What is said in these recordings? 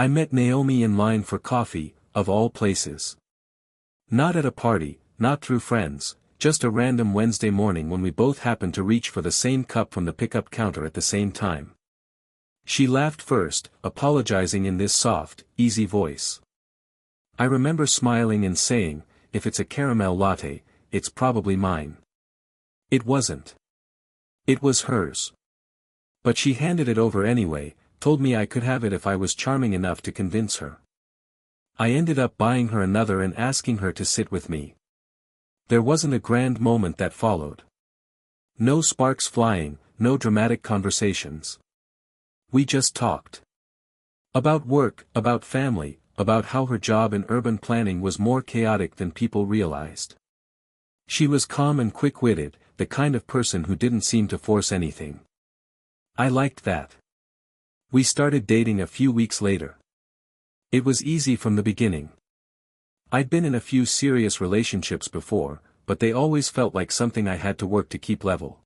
I met Naomi in line for coffee, of all places. Not at a party, not through friends, just a random Wednesday morning when we both happened to reach for the same cup from the pickup counter at the same time. She laughed first, apologizing in this soft, easy voice. I remember smiling and saying, if it's a caramel latte, it's probably mine. It wasn't. It was hers. But she handed it over anyway, told me I could have it if I was charming enough to convince her. I ended up buying her another and asking her to sit with me. There wasn't a grand moment that followed. No sparks flying, no dramatic conversations. We just talked. About work, about family, about how her job in urban planning was more chaotic than people realized. She was calm and quick-witted, the kind of person who didn't seem to force anything. I liked that. We started dating a few weeks later. It was easy from the beginning. I'd been in a few serious relationships before, but they always felt like something I had to work to keep level.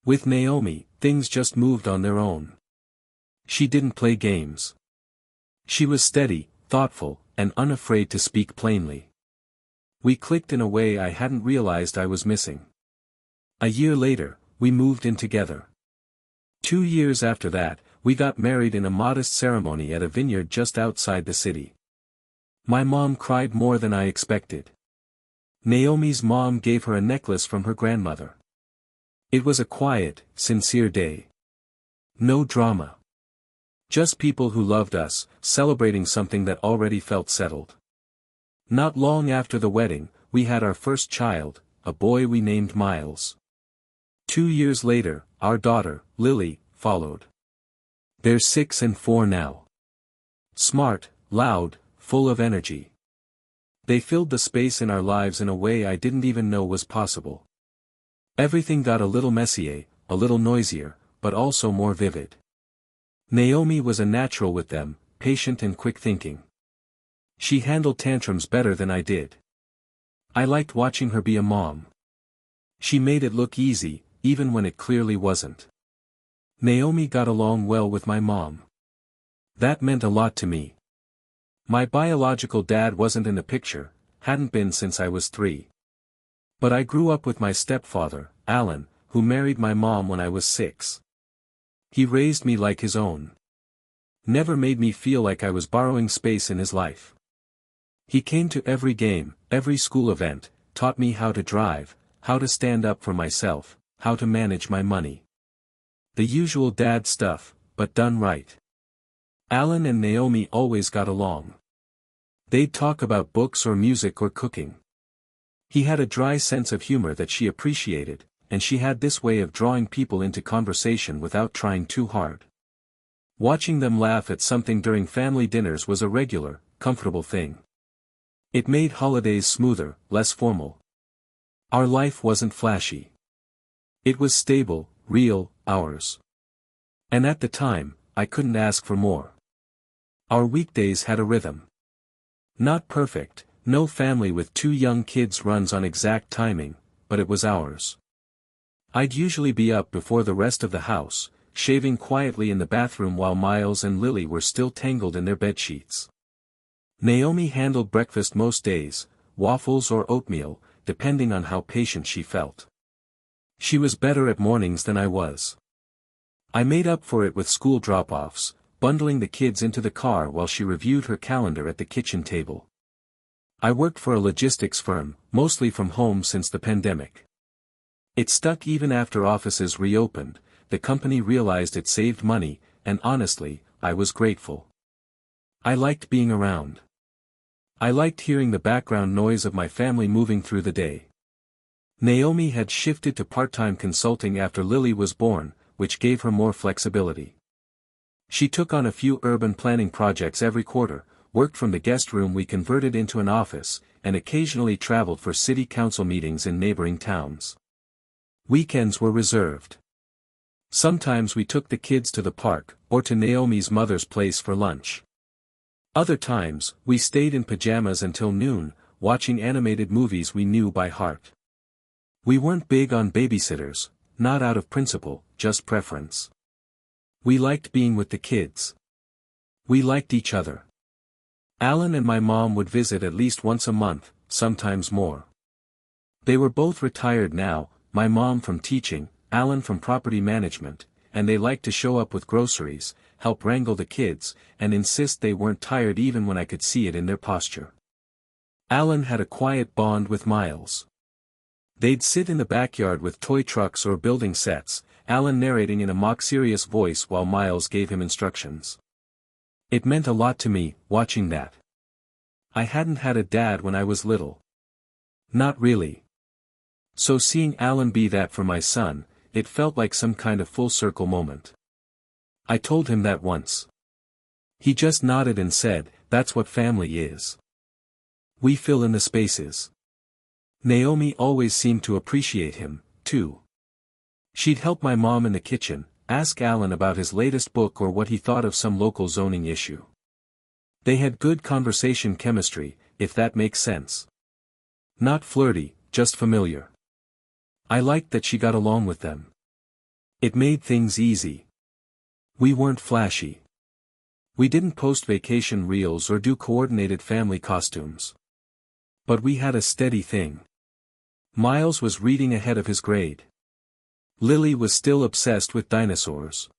With Naomi, things just moved on their own. She didn't play games. She was steady, thoughtful, and unafraid to speak plainly. We clicked in a way I hadn't realized I was missing. A year later, we moved in together. 2 years after that, we got married in a modest ceremony at a vineyard just outside the city. My mom cried more than I expected. Naomi's mom gave her a necklace from her grandmother. It was a quiet, sincere day. No drama. Just people who loved us, celebrating something that already felt settled. Not long after the wedding, we had our first child, a boy we named Miles. 2 years later, our daughter, Lily, followed. They're 6 and 4 now. Smart, loud, full of energy. They filled the space in our lives in a way I didn't even know was possible. Everything got a little messier, a little noisier, but also more vivid. Naomi was a natural with them, patient and quick-thinking. She handled tantrums better than I did. I liked watching her be a mom. She made it look easy, even when it clearly wasn't. Naomi got along well with my mom. That meant a lot to me. My biological dad wasn't in the picture, hadn't been since I was 3. But I grew up with my stepfather, Alan, who married my mom when I was 6. He raised me like his own. Never made me feel like I was borrowing space in his life. He came to every game, every school event, taught me how to drive, how to stand up for myself, how to manage my money. The usual dad stuff, but done right. Alan and Naomi always got along. They'd talk about books or music or cooking. He had a dry sense of humor that she appreciated, and she had this way of drawing people into conversation without trying too hard. Watching them laugh at something during family dinners was a regular, comfortable thing. It made holidays smoother, less formal. Our life wasn't flashy. It was stable, real, ours. And at the time, I couldn't ask for more. Our weekdays had a rhythm. Not perfect, no family with 2 young kids runs on exact timing, but it was ours. I'd usually be up before the rest of the house, shaving quietly in the bathroom while Miles and Lily were still tangled in their bedsheets. Naomi handled breakfast most days, waffles or oatmeal, depending on how patient she felt. She was better at mornings than I was. I made up for it with school drop-offs, bundling the kids into the car while she reviewed her calendar at the kitchen table. I worked for a logistics firm, mostly from home since the pandemic. It stuck even after offices reopened. The company realized it saved money, and honestly, I was grateful. I liked being around. I liked hearing the background noise of my family moving through the day. Naomi had shifted to part-time consulting after Lily was born, which gave her more flexibility. She took on a few urban planning projects every quarter, worked from the guest room we converted into an office, and occasionally traveled for city council meetings in neighboring towns. Weekends were reserved. Sometimes we took the kids to the park, or to Naomi's mother's place for lunch. Other times, we stayed in pajamas until noon, watching animated movies we knew by heart. We weren't big on babysitters, not out of principle, just preference. We liked being with the kids. We liked each other. Alan and my mom would visit at least once a month, sometimes more. They were both retired now, my mom from teaching, Alan from property management, and they liked to show up with groceries, help wrangle the kids, and insist they weren't tired even when I could see it in their posture. Alan had a quiet bond with Miles. They'd sit in the backyard with toy trucks or building sets, Alan narrating in a mock-serious voice while Miles gave him instructions. It meant a lot to me, watching that. I hadn't had a dad when I was little. Not really. So seeing Alan be that for my son, it felt like some kind of full-circle moment. I told him that once. He just nodded and said, "That's what family is. We fill in the spaces." Naomi always seemed to appreciate him, too. She'd help my mom in the kitchen, ask Alan about his latest book or what he thought of some local zoning issue. They had good conversation chemistry, if that makes sense. Not flirty, just familiar. I liked that she got along with them. It made things easy. We weren't flashy. We didn't post vacation reels or do coordinated family costumes. But we had a steady thing. Miles was reading ahead of his grade. Lily was still obsessed with dinosaurs.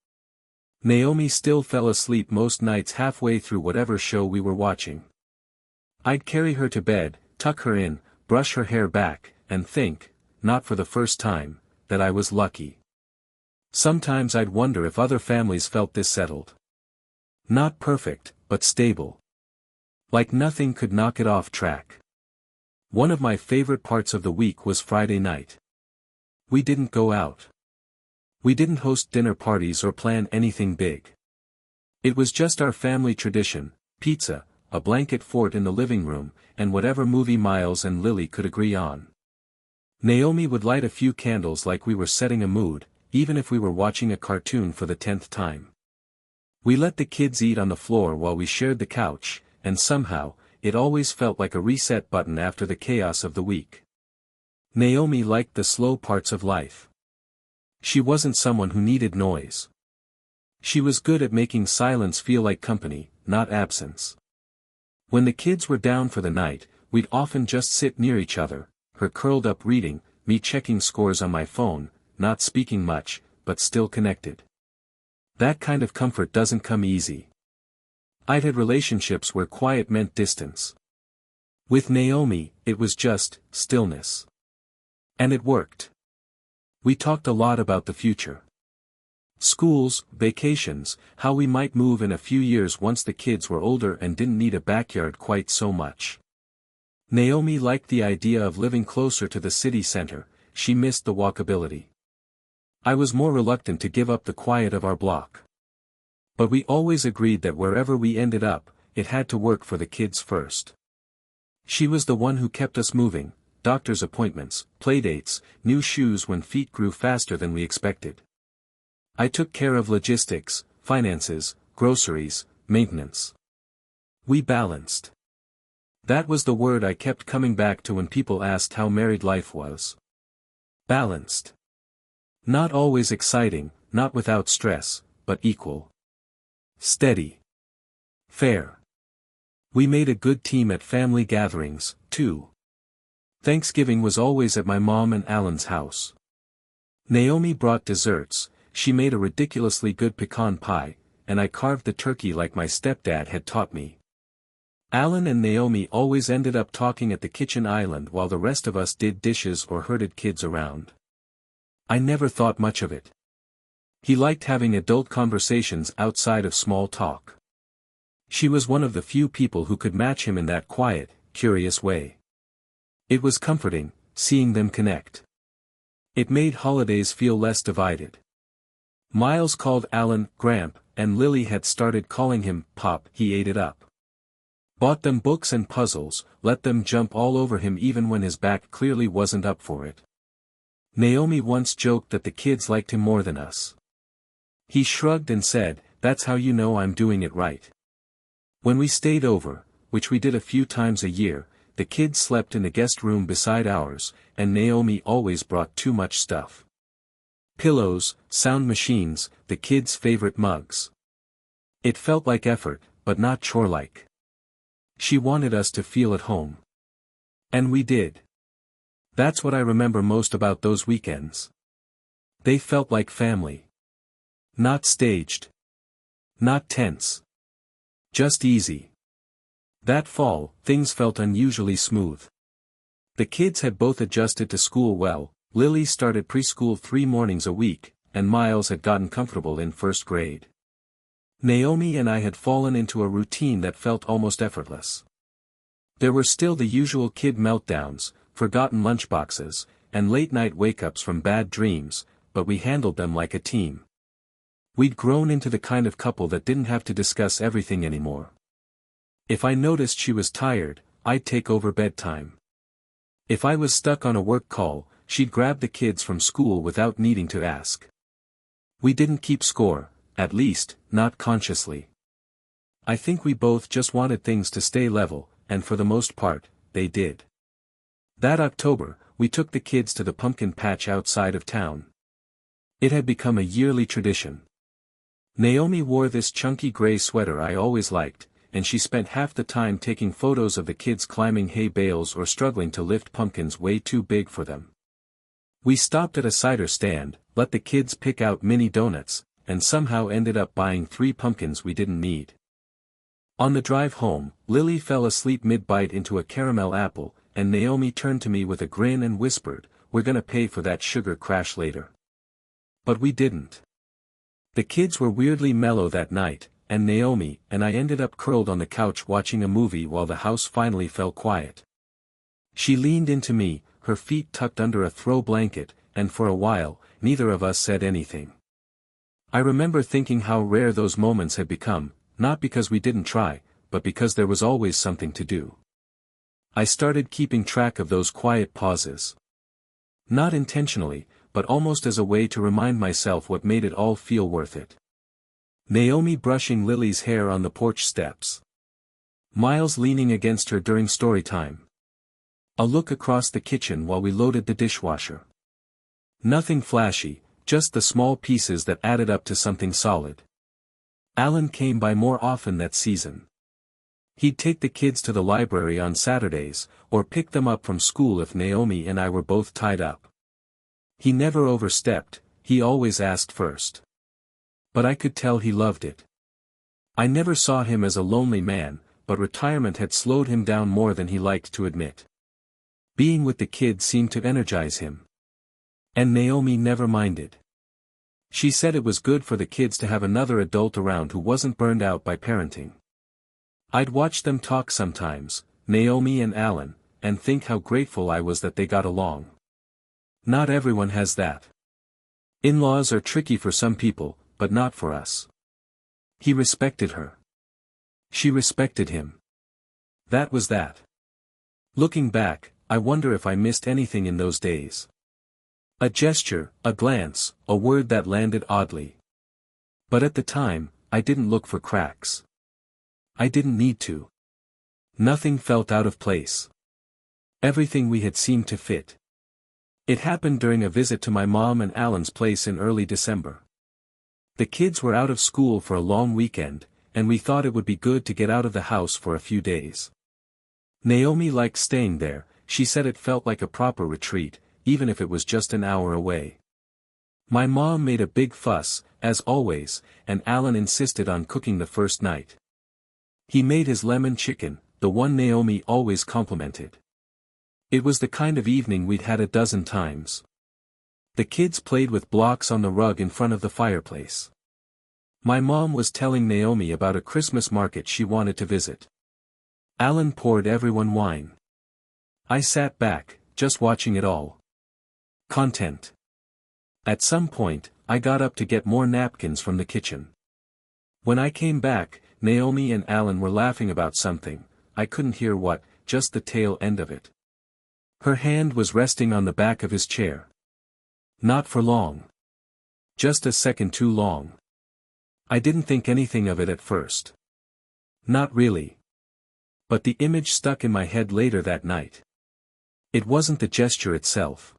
Naomi still fell asleep most nights halfway through whatever show we were watching. I'd carry her to bed, tuck her in, brush her hair back, and think, not for the first time, that I was lucky. Sometimes I'd wonder if other families felt this settled. Not perfect, but stable. Like nothing could knock it off track. One of my favorite parts of the week was Friday night. We didn't go out. We didn't host dinner parties or plan anything big. It was just our family tradition, pizza, a blanket fort in the living room, and whatever movie Miles and Lily could agree on. Naomi would light a few candles like we were setting a mood, even if we were watching a cartoon for the 10th time. We let the kids eat on the floor while we shared the couch, and somehow, it always felt like a reset button after the chaos of the week. Naomi liked the slow parts of life. She wasn't someone who needed noise. She was good at making silence feel like company, not absence. When the kids were down for the night, we'd often just sit near each other, her curled up reading, me checking scores on my phone, not speaking much, but still connected. That kind of comfort doesn't come easy. I'd had relationships where quiet meant distance. With Naomi, it was just stillness. And it worked. We talked a lot about the future. Schools, vacations, how we might move in a few years once the kids were older and didn't need a backyard quite so much. Naomi liked the idea of living closer to the city center, she missed the walkability. I was more reluctant to give up the quiet of our block. But we always agreed that wherever we ended up, it had to work for the kids first. She was the one who kept us moving, doctor's appointments, playdates, new shoes when feet grew faster than we expected. I took care of logistics, finances, groceries, maintenance. We balanced. That was the word I kept coming back to when people asked how married life was. Balanced. Not always exciting, not without stress, but equal. Steady. Fair. We made a good team at family gatherings, too. Thanksgiving was always at my mom and Alan's house. Naomi brought desserts, she made a ridiculously good pecan pie, and I carved the turkey like my stepdad had taught me. Alan and Naomi always ended up talking at the kitchen island while the rest of us did dishes or herded kids around. I never thought much of it. He liked having adult conversations outside of small talk. She was one of the few people who could match him in that quiet, curious way. It was comforting, seeing them connect. It made holidays feel less divided. Miles called Alan Gramp, and Lily had started calling him Pop. He ate it up. Bought them books and puzzles, let them jump all over him even when his back clearly wasn't up for it. Naomi once joked that the kids liked him more than us. He shrugged and said, "That's how you know I'm doing it right." When we stayed over, which we did a few times a year, the kids slept in the guest room beside ours, and Naomi always brought too much stuff. Pillows, sound machines, the kids' favorite mugs. It felt like effort, but not chore-like. She wanted us to feel at home. And we did. That's what I remember most about those weekends. They felt like family. Not staged. Not tense. Just easy. That fall, things felt unusually smooth. The kids had both adjusted to school well. Lily started preschool 3 mornings a week, and Miles had gotten comfortable in first grade. Naomi and I had fallen into a routine that felt almost effortless. There were still the usual kid meltdowns, forgotten lunchboxes, and late-night wake-ups from bad dreams, but we handled them like a team. We'd grown into the kind of couple that didn't have to discuss everything anymore. If I noticed she was tired, I'd take over bedtime. If I was stuck on a work call, she'd grab the kids from school without needing to ask. We didn't keep score, at least, not consciously. I think we both just wanted things to stay level, and for the most part, they did. That October, we took the kids to the pumpkin patch outside of town. It had become a yearly tradition. Naomi wore this chunky gray sweater I always liked, and she spent half the time taking photos of the kids climbing hay bales or struggling to lift pumpkins way too big for them. We stopped at a cider stand, let the kids pick out mini donuts, and somehow ended up buying 3 pumpkins we didn't need. On the drive home, Lily fell asleep mid-bite into a caramel apple, and Naomi turned to me with a grin and whispered, "We're gonna pay for that sugar crash later." But we didn't. The kids were weirdly mellow that night, and Naomi and I ended up curled on the couch watching a movie while the house finally fell quiet. She leaned into me, her feet tucked under a throw blanket, and for a while, neither of us said anything. I remember thinking how rare those moments had become, not because we didn't try, but because there was always something to do. I started keeping track of those quiet pauses. Not intentionally, but almost as a way to remind myself what made it all feel worth it. Naomi brushing Lily's hair on the porch steps. Miles leaning against her during story time. A look across the kitchen while we loaded the dishwasher. Nothing flashy, just the small pieces that added up to something solid. Alan came by more often that season. He'd take the kids to the library on Saturdays, or pick them up from school if Naomi and I were both tied up. He never overstepped, he always asked first. But I could tell he loved it. I never saw him as a lonely man, but retirement had slowed him down more than he liked to admit. Being with the kids seemed to energize him. And Naomi never minded. She said it was good for the kids to have another adult around who wasn't burned out by parenting. I'd watch them talk sometimes, Naomi and Alan, and think how grateful I was that they got along. Not everyone has that. In-laws are tricky for some people, but not for us. He respected her. She respected him. That was that. Looking back, I wonder if I missed anything in those days. A gesture, a glance, a word that landed oddly. But at the time, I didn't look for cracks. I didn't need to. Nothing felt out of place. Everything we had seemed to fit. It happened during a visit to my mom and Alan's place in early December. The kids were out of school for a long weekend, and we thought it would be good to get out of the house for a few days. Naomi liked staying there, she said it felt like a proper retreat, even if it was just an hour away. My mom made a big fuss, as always, and Alan insisted on cooking the first night. He made his lemon chicken, the one Naomi always complimented. It was the kind of evening we'd had a dozen times. The kids played with blocks on the rug in front of the fireplace. My mom was telling Naomi about a Christmas market she wanted to visit. Alan poured everyone wine. I sat back, just watching it all. Content. At some point, I got up to get more napkins from the kitchen. When I came back, Naomi and Alan were laughing about something, I couldn't hear what, just the tail end of it. Her hand was resting on the back of his chair. Not for long. Just a second too long. I didn't think anything of it at first. Not really. But the image stuck in my head later that night. It wasn't the gesture itself.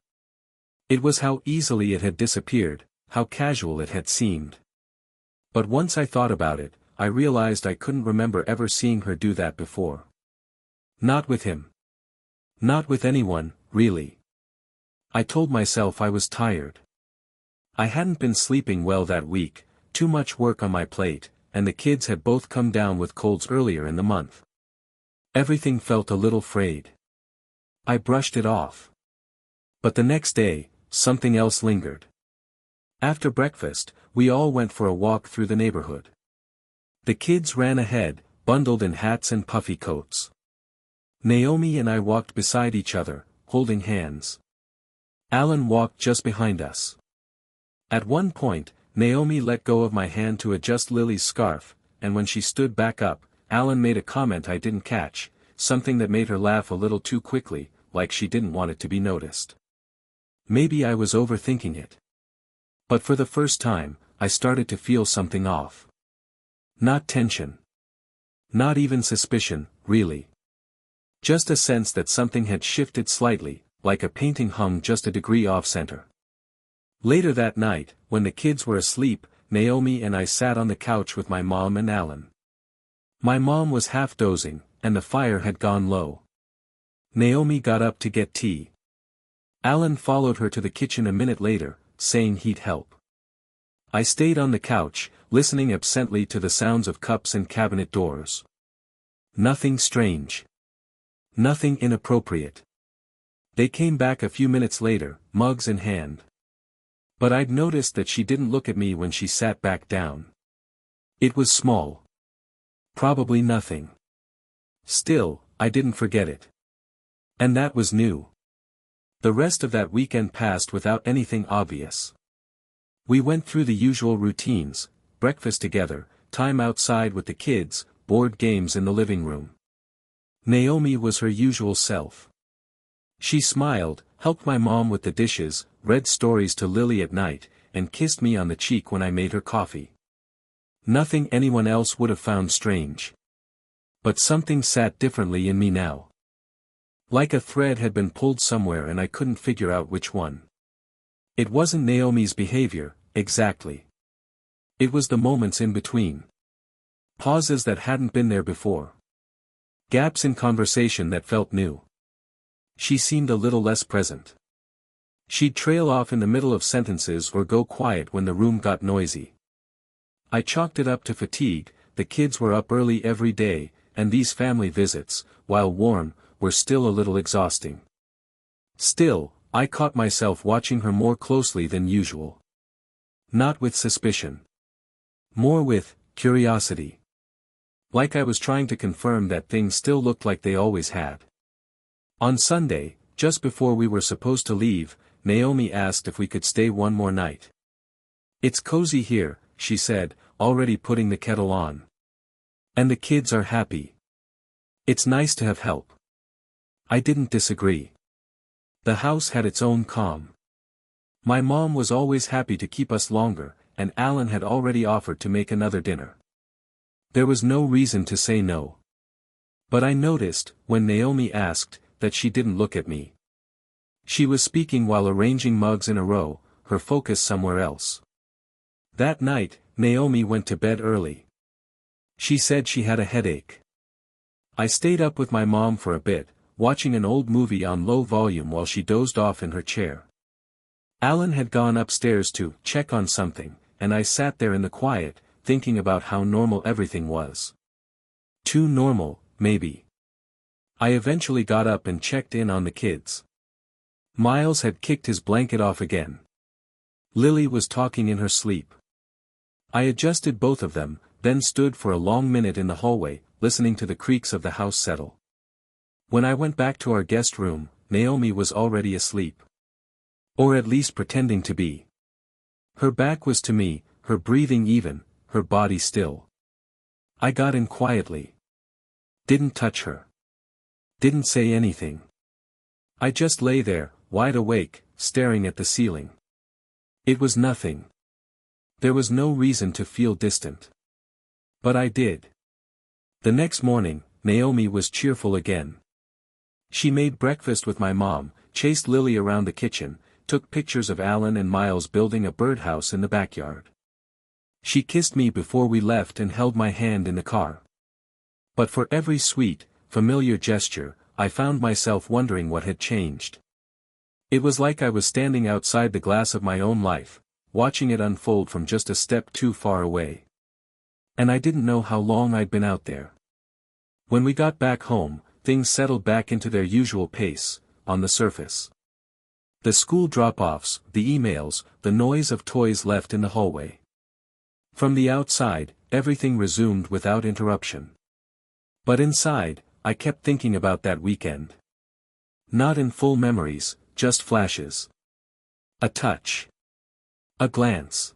It was how easily it had disappeared, how casual it had seemed. But once I thought about it, I realized I couldn't remember ever seeing her do that before. Not with him. Not with anyone, really. I told myself I was tired. I hadn't been sleeping well that week, too much work on my plate, and the kids had both come down with colds earlier in the month. Everything felt a little frayed. I brushed it off. But the next day, something else lingered. After breakfast, we all went for a walk through the neighborhood. The kids ran ahead, bundled in hats and puffy coats. Naomi and I walked beside each other, holding hands. Alan walked just behind us. At one point, Naomi let go of my hand to adjust Lily's scarf, and when she stood back up, Alan made a comment I didn't catch, something that made her laugh a little too quickly, like she didn't want it to be noticed. Maybe I was overthinking it. But for the first time, I started to feel something off. Not tension. Not even suspicion, really. Just a sense that something had shifted slightly, like a painting hung just a degree off-center. Later that night, when the kids were asleep, Naomi and I sat on the couch with my mom and Alan. My mom was half dozing, and the fire had gone low. Naomi got up to get tea. Alan followed her to the kitchen a minute later, saying he'd help. I stayed on the couch, listening absently to the sounds of cups and cabinet doors. Nothing strange. Nothing inappropriate. They came back a few minutes later, mugs in hand. But I'd noticed that she didn't look at me when she sat back down. It was small. Probably nothing. Still, I didn't forget it. And that was new. The rest of that weekend passed without anything obvious. We went through the usual routines, breakfast together, time outside with the kids, board games in the living room. Naomi was her usual self. She smiled, helped my mom with the dishes, read stories to Lily at night, and kissed me on the cheek when I made her coffee. Nothing anyone else would have found strange. But something sat differently in me now. Like a thread had been pulled somewhere and I couldn't figure out which one. It wasn't Naomi's behavior, exactly. It was the moments in between. Pauses that hadn't been there before. Gaps in conversation that felt new. She seemed a little less present. She'd trail off in the middle of sentences or go quiet when the room got noisy. I chalked it up to fatigue. The kids were up early every day, and these family visits, while warm, were still a little exhausting. Still, I caught myself watching her more closely than usual. Not with suspicion. More with curiosity. Like I was trying to confirm that things still looked like they always had. On Sunday, just before we were supposed to leave, Naomi asked if we could stay one more night. "It's cozy here," she said, already putting the kettle on. "And the kids are happy. It's nice to have help." I didn't disagree. The house had its own calm. My mom was always happy to keep us longer, and Alan had already offered to make another dinner. There was no reason to say no. But I noticed, when Naomi asked, that she didn't look at me. She was speaking while arranging mugs in a row, her focus somewhere else. That night, Naomi went to bed early. She said she had a headache. I stayed up with my mom for a bit, watching an old movie on low volume while she dozed off in her chair. Alan had gone upstairs to check on something, and I sat there in the quiet, thinking about how normal everything was. Too normal, maybe. I eventually got up and checked in on the kids. Miles had kicked his blanket off again. Lily was talking in her sleep. I adjusted both of them, then stood for a long minute in the hallway, listening to the creaks of the house settle. When I went back to our guest room, Naomi was already asleep. Or at least pretending to be. Her back was to me, her breathing even, her body still. I got in quietly. Didn't touch her. Didn't say anything. I just lay there, wide awake, staring at the ceiling. It was nothing. There was no reason to feel distant. But I did. The next morning, Naomi was cheerful again. She made breakfast with my mom, chased Lily around the kitchen, took pictures of Alan and Miles building a birdhouse in the backyard. She kissed me before we left and held my hand in the car. But for every sweet, familiar gesture, I found myself wondering what had changed. It was like I was standing outside the glass of my own life, watching it unfold from just a step too far away. And I didn't know how long I'd been out there. When we got back home, things settled back into their usual pace, on the surface. The school drop-offs, the emails, the noise of toys left in the hallway. From the outside, everything resumed without interruption. But inside, I kept thinking about that weekend. Not in full memories, just flashes. A touch. A glance.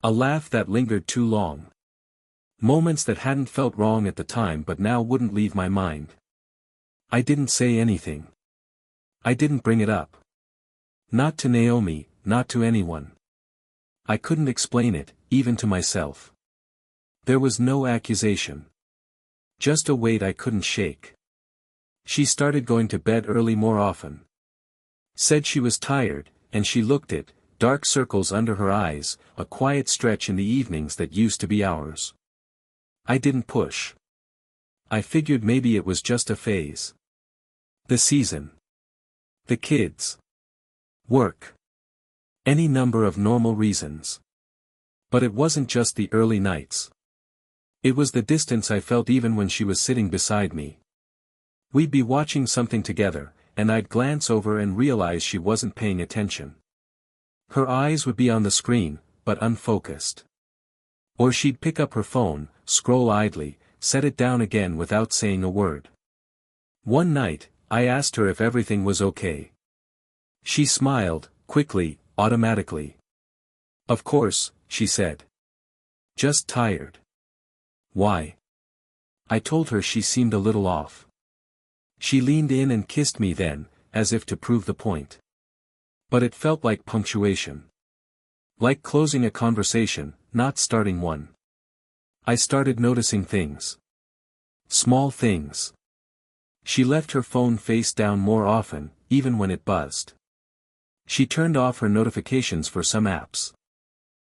A laugh that lingered too long. Moments that hadn't felt wrong at the time but now wouldn't leave my mind. I didn't say anything. I didn't bring it up. Not to Naomi, not to anyone. I couldn't explain it, even to myself. There was no accusation. Just a weight I couldn't shake. She started going to bed early more often. Said she was tired, and she looked it, dark circles under her eyes, a quiet stretch in the evenings that used to be ours. I didn't push. I figured maybe it was just a phase. The season. The kids. Work. Any number of normal reasons. But it wasn't just the early nights. It was the distance I felt even when she was sitting beside me. We'd be watching something together, and I'd glance over and realize she wasn't paying attention. Her eyes would be on the screen, but unfocused. Or she'd pick up her phone, scroll idly, set it down again without saying a word. One night, I asked her if everything was okay. She smiled, quickly, automatically. Of course, she said. Just tired. Why? I told her she seemed a little off. She leaned in and kissed me then, as if to prove the point. But it felt like punctuation. Like closing a conversation, not starting one. I started noticing things. Small things. She left her phone face down more often, even when it buzzed. She turned off her notifications for some apps.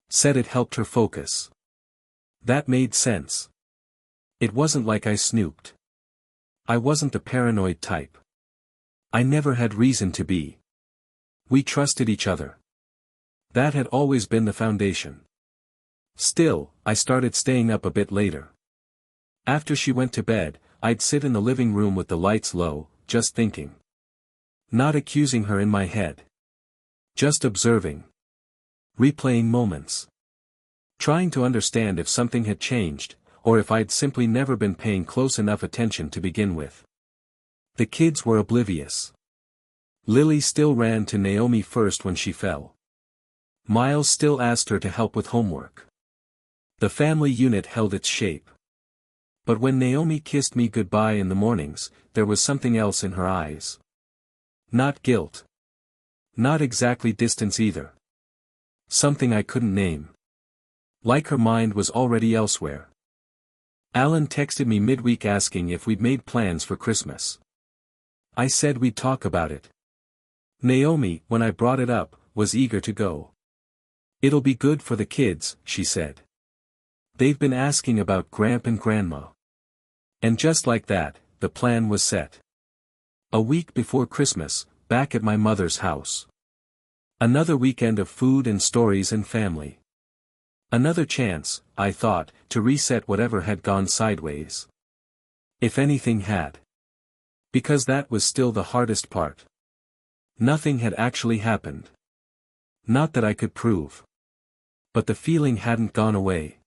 Said it helped her focus. That made sense. It wasn't like I snooped. I wasn't the paranoid type. I never had reason to be. We trusted each other. That had always been the foundation. Still, I started staying up a bit later. After she went to bed, I'd sit in the living room with the lights low, just thinking. Not accusing her in my head. Just observing. Replaying moments. Trying to understand if something had changed, or if I'd simply never been paying close enough attention to begin with. The kids were oblivious. Lily still ran to Naomi first when she fell. Miles still asked her to help with homework. The family unit held its shape. But when Naomi kissed me goodbye in the mornings, there was something else in her eyes. Not guilt. Not exactly distance either. Something I couldn't name. Like her mind was already elsewhere. Alan texted me midweek asking if we'd made plans for Christmas. I said we'd talk about it. Naomi, when I brought it up, was eager to go. It'll be good for the kids, she said. They've been asking about Gramp and Grandma. And just like that, the plan was set. A week before Christmas, back at my mother's house. Another weekend of food and stories and family. Another chance, I thought, to reset whatever had gone sideways. If anything had. Because that was still the hardest part. Nothing had actually happened. Not that I could prove. But the feeling hadn't gone away.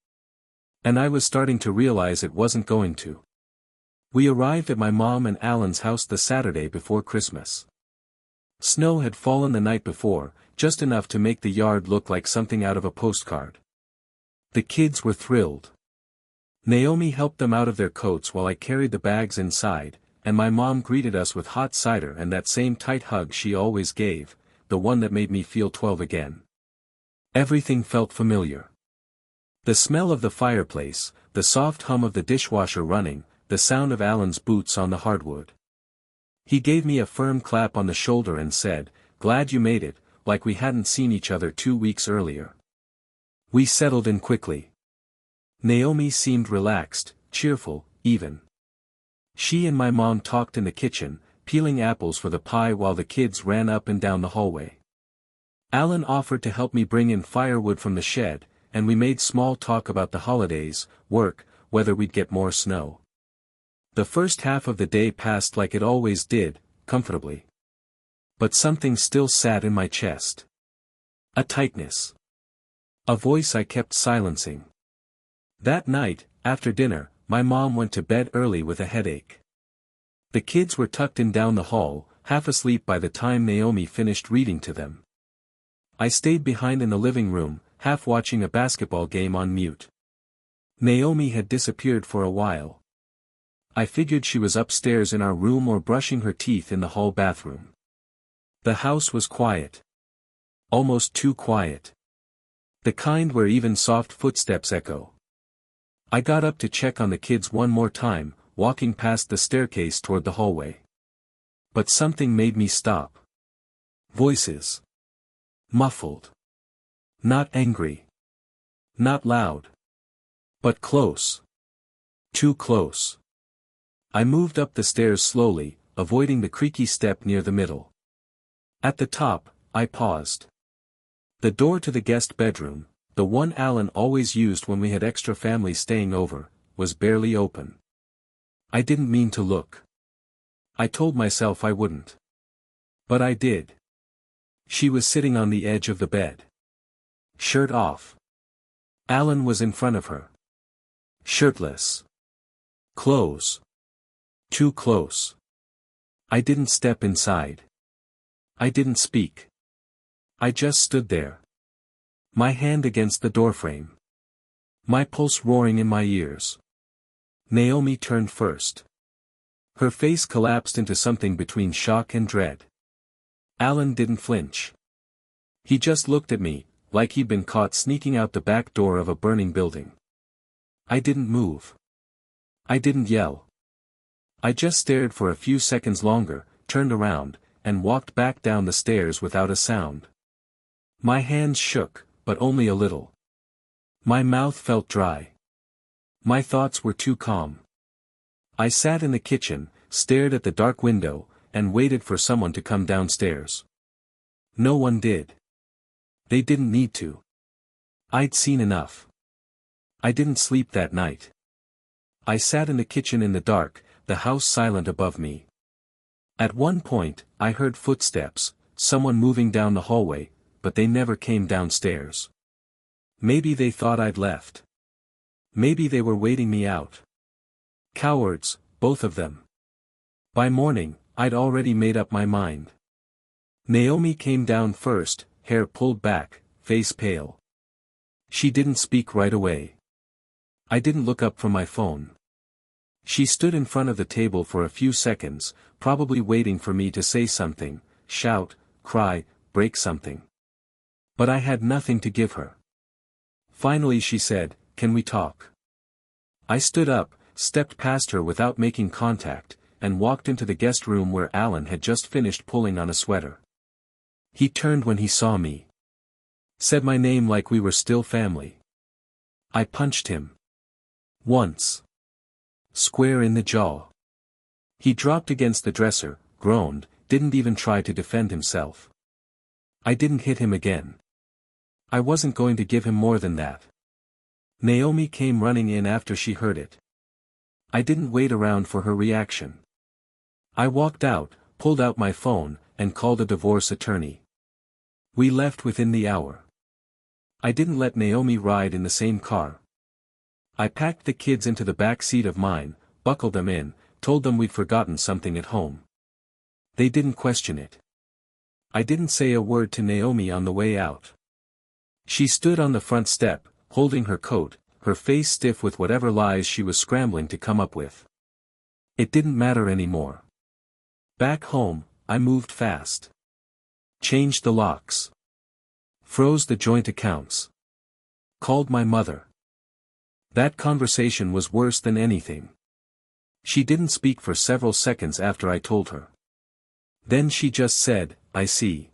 And I was starting to realize it wasn't going to. We arrived at my mom and Alan's house the Saturday before Christmas. Snow had fallen the night before, just enough to make the yard look like something out of a postcard. The kids were thrilled. Naomi helped them out of their coats while I carried the bags inside, and my mom greeted us with hot cider and that same tight hug she always gave, the one that made me feel 12 again. Everything felt familiar. The smell of the fireplace, the soft hum of the dishwasher running, the sound of Alan's boots on the hardwood. He gave me a firm clap on the shoulder and said, "Glad you made it," like we hadn't seen each other 2 weeks earlier. We settled in quickly. Naomi seemed relaxed, cheerful, even. She and my mom talked in the kitchen, peeling apples for the pie while the kids ran up and down the hallway. Alan offered to help me bring in firewood from the shed, and we made small talk about the holidays, work, whether we'd get more snow. The first half of the day passed like it always did, comfortably. But something still sat in my chest. A tightness. A voice I kept silencing. That night, after dinner, my mom went to bed early with a headache. The kids were tucked in down the hall, half asleep by the time Naomi finished reading to them. I stayed behind in the living room, half watching a basketball game on mute. Naomi had disappeared for a while. I figured she was upstairs in our room or brushing her teeth in the hall bathroom. The house was quiet. Almost too quiet. The kind where even soft footsteps echo. I got up to check on the kids one more time, walking past the staircase toward the hallway. But something made me stop. Voices. Muffled. Not angry. Not loud. But close. Too close. I moved up the stairs slowly, avoiding the creaky step near the middle. At the top, I paused. The door to the guest bedroom, the one Alan always used when we had extra family staying over, was barely open. I didn't mean to look. I told myself I wouldn't. But I did. She was sitting on the edge of the bed. Shirt off. Alan was in front of her. Shirtless. Close. Too close. I didn't step inside. I didn't speak. I just stood there. My hand against the doorframe. My pulse roaring in my ears. Naomi turned first. Her face collapsed into something between shock and dread. Alan didn't flinch. He just looked at me, like he'd been caught sneaking out the back door of a burning building. I didn't move. I didn't yell. I just stared for a few seconds longer, turned around, and walked back down the stairs without a sound. My hands shook, but only a little. My mouth felt dry. My thoughts were too calm. I sat in the kitchen, stared at the dark window, and waited for someone to come downstairs. No one did. They didn't need to. I'd seen enough. I didn't sleep that night. I sat in the kitchen in the dark, the house silent above me. At one point, I heard footsteps, someone moving down the hallway, but they never came downstairs. Maybe they thought I'd left. Maybe they were waiting me out. Cowards, both of them. By morning, I'd already made up my mind. Naomi came down first, hair pulled back, face pale. She didn't speak right away. I didn't look up from my phone. She stood in front of the table for a few seconds, probably waiting for me to say something, shout, cry, break something. But I had nothing to give her. Finally she said, "Can we talk?" I stood up, stepped past her without making contact, and walked into the guest room where Alan had just finished pulling on a sweater. He turned when he saw me. Said my name like we were still family. I punched him. Once. Square in the jaw. He dropped against the dresser, groaned, didn't even try to defend himself. I didn't hit him again. I wasn't going to give him more than that. Naomi came running in after she heard it. I didn't wait around for her reaction. I walked out, pulled out my phone, and called a divorce attorney. We left within the hour. I didn't let Naomi ride in the same car. I packed the kids into the back seat of mine, buckled them in, told them we'd forgotten something at home. They didn't question it. I didn't say a word to Naomi on the way out. She stood on the front step, holding her coat, her face stiff with whatever lies she was scrambling to come up with. It didn't matter anymore. Back home, I moved fast. Changed the locks. Froze the joint accounts. Called my mother. That conversation was worse than anything. She didn't speak for several seconds after I told her. Then she just said, "I see."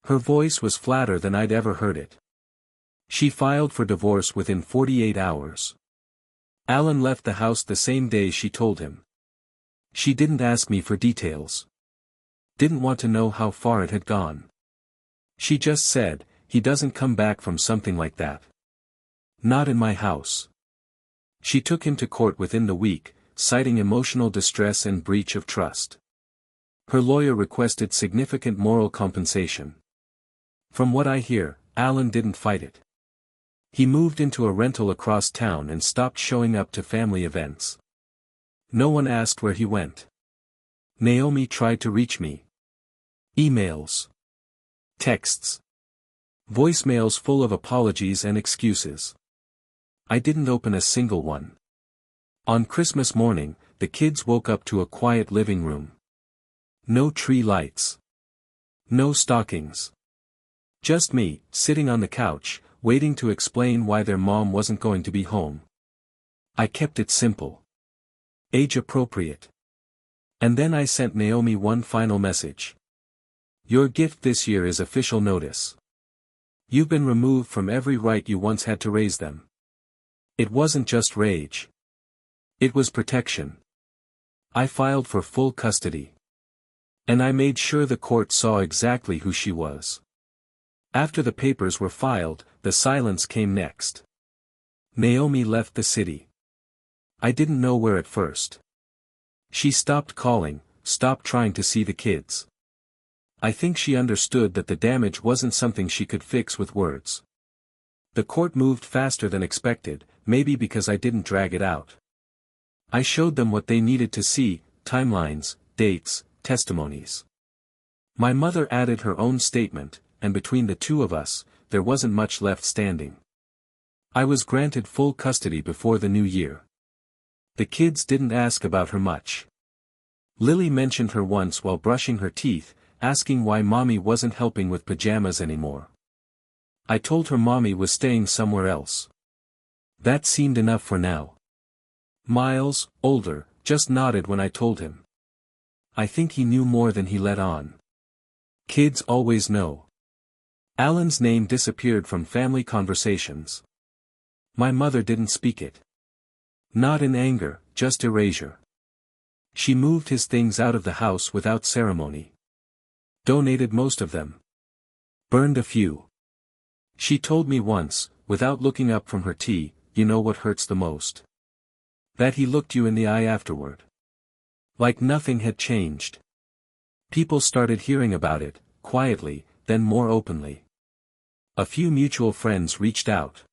Her voice was flatter than I'd ever heard it. She filed for divorce within 48 hours. Alan left the house the same day she told him. She didn't ask me for details. Didn't want to know how far it had gone. She just said, he doesn't come back from something like that. Not in my house. She took him to court within the week, citing emotional distress and breach of trust. Her lawyer requested significant moral compensation. From what I hear, Alan didn't fight it. He moved into a rental across town and stopped showing up to family events. No one asked where he went. Naomi tried to reach me. Emails. Texts. Voicemails full of apologies and excuses. I didn't open a single one. On Christmas morning, the kids woke up to a quiet living room. No tree lights. No stockings. Just me, sitting on the couch, waiting to explain why their mom wasn't going to be home. I kept it simple. Age appropriate. And then I sent Naomi one final message. Your gift this year is official notice. You've been removed from every right you once had to raise them. It wasn't just rage. It was protection. I filed for full custody. And I made sure the court saw exactly who she was. After the papers were filed, the silence came next. Naomi left the city. I didn't know where at first. She stopped calling, stopped trying to see the kids. I think she understood that the damage wasn't something she could fix with words. The court moved faster than expected, maybe because I didn't drag it out. I showed them what they needed to see, timelines, dates, testimonies. My mother added her own statement, and between the two of us, there wasn't much left standing. I was granted full custody before the new year. The kids didn't ask about her much. Lily mentioned her once while brushing her teeth, asking why mommy wasn't helping with pajamas anymore. I told her mommy was staying somewhere else. That seemed enough for now. Miles, older, just nodded when I told him. I think he knew more than he let on. Kids always know. Alan's name disappeared from family conversations. My mother didn't speak it. Not in anger, just erasure. She moved his things out of the house without ceremony. Donated most of them. Burned a few. She told me once, without looking up from her tea, you know what hurts the most? That he looked you in the eye afterward. Like nothing had changed. People started hearing about it, quietly, then more openly. A few mutual friends reached out.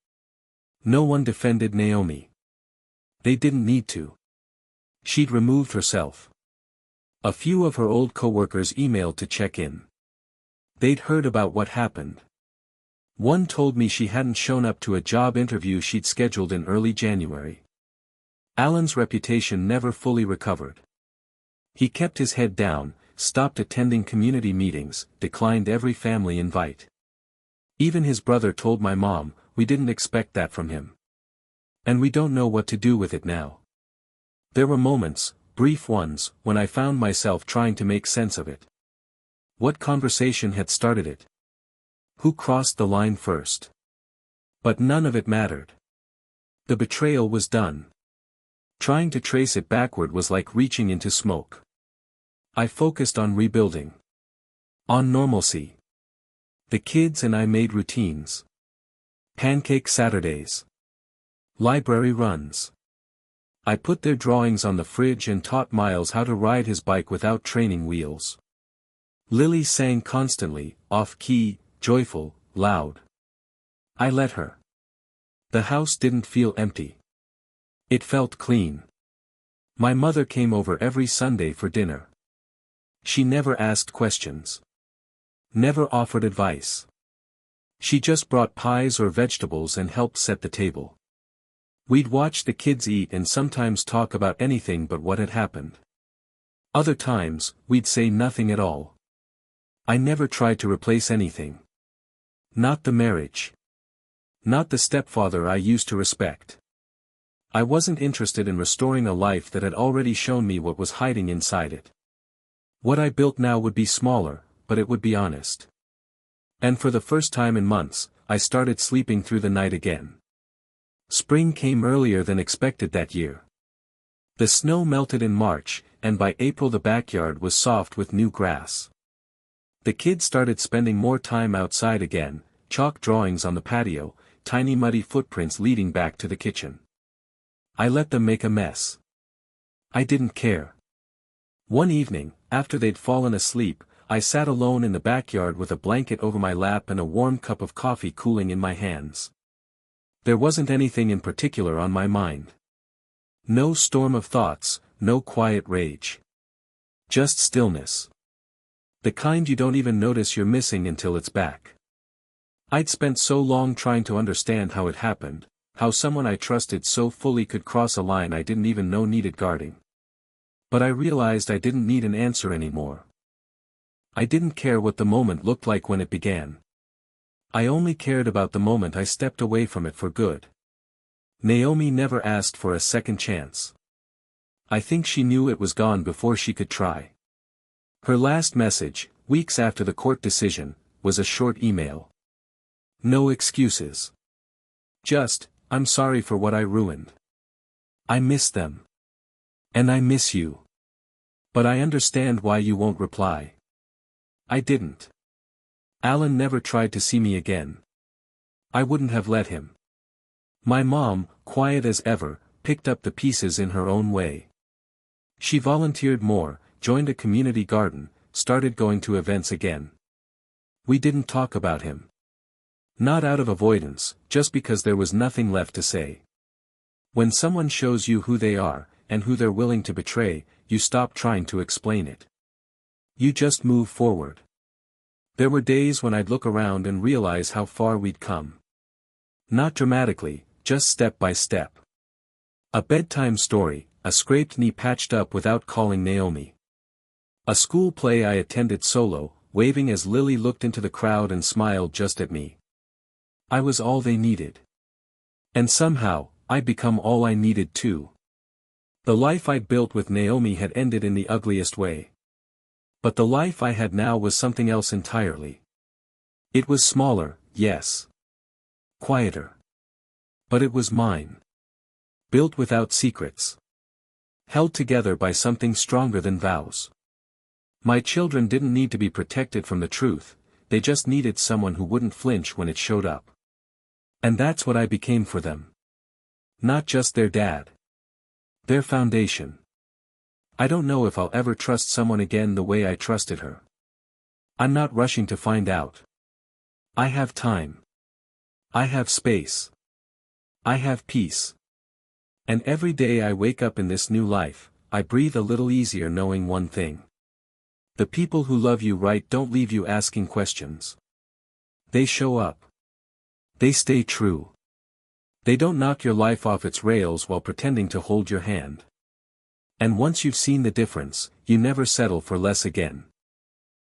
No one defended Naomi. They didn't need to. She'd removed herself. A few of her old coworkers emailed to check in. They'd heard about what happened. One told me she hadn't shown up to a job interview she'd scheduled in early January. Alan's reputation never fully recovered. He kept his head down, stopped attending community meetings, declined every family invite. Even his brother told my mom, we didn't expect that from him. And we don't know what to do with it now. There were moments, brief ones, when I found myself trying to make sense of it. What conversation had started it? Who crossed the line first? But none of it mattered. The betrayal was done. Trying to trace it backward was like reaching into smoke. I focused on rebuilding. On normalcy. The kids and I made routines. Pancake Saturdays. Library runs. I put their drawings on the fridge and taught Miles how to ride his bike without training wheels. Lily sang constantly, off-key, joyful, loud. I let her. The house didn't feel empty. It felt clean. My mother came over every Sunday for dinner. She never asked questions. Never offered advice. She just brought pies or vegetables and helped set the table. We'd watch the kids eat and sometimes talk about anything but what had happened. Other times, we'd say nothing at all. I never tried to replace anything. Not the marriage. Not the stepfather I used to respect. I wasn't interested in restoring a life that had already shown me what was hiding inside it. What I built now would be smaller, but it would be honest. And for the first time in months, I started sleeping through the night again. Spring came earlier than expected that year. The snow melted in March, and by April the backyard was soft with new grass. The kids started spending more time outside again, chalk drawings on the patio, tiny muddy footprints leading back to the kitchen. I let them make a mess. I didn't care. One evening, after they'd fallen asleep, I sat alone in the backyard with a blanket over my lap and a warm cup of coffee cooling in my hands. There wasn't anything in particular on my mind. No storm of thoughts, no quiet rage. Just stillness. The kind you don't even notice you're missing until it's back. I'd spent so long trying to understand how it happened, how someone I trusted so fully could cross a line I didn't even know needed guarding. But I realized I didn't need an answer anymore. I didn't care what the moment looked like when it began. I only cared about the moment I stepped away from it for good. Naomi never asked for a second chance. I think she knew it was gone before she could try. Her last message, weeks after the court decision, was a short email. No excuses. Just, I'm sorry for what I ruined. I miss them. And I miss you. But I understand why you won't reply. I didn't. Alan never tried to see me again. I wouldn't have let him. My mom, quiet as ever, picked up the pieces in her own way. She volunteered more, joined a community garden, started going to events again. We didn't talk about him. Not out of avoidance, just because there was nothing left to say. When someone shows you who they are, and who they're willing to betray, you stop trying to explain it. You just move forward. There were days when I'd look around and realize how far we'd come. Not dramatically, just step by step. A bedtime story, a scraped knee patched up without calling Naomi. A school play I attended solo, waving as Lily looked into the crowd and smiled just at me. I was all they needed. And somehow, I'd become all I needed too. The life I'd built with Naomi had ended in the ugliest way. But the life I had now was something else entirely. It was smaller, yes. Quieter. But it was mine. Built without secrets. Held together by something stronger than vows. My children didn't need to be protected from the truth, they just needed someone who wouldn't flinch when it showed up. And that's what I became for them. Not just their dad. Their foundation. I don't know if I'll ever trust someone again the way I trusted her. I'm not rushing to find out. I have time. I have space. I have peace. And every day I wake up in this new life, I breathe a little easier knowing one thing. The people who love you right don't leave you asking questions. They show up. They stay true. They don't knock your life off its rails while pretending to hold your hand. And once you've seen the difference, you never settle for less again.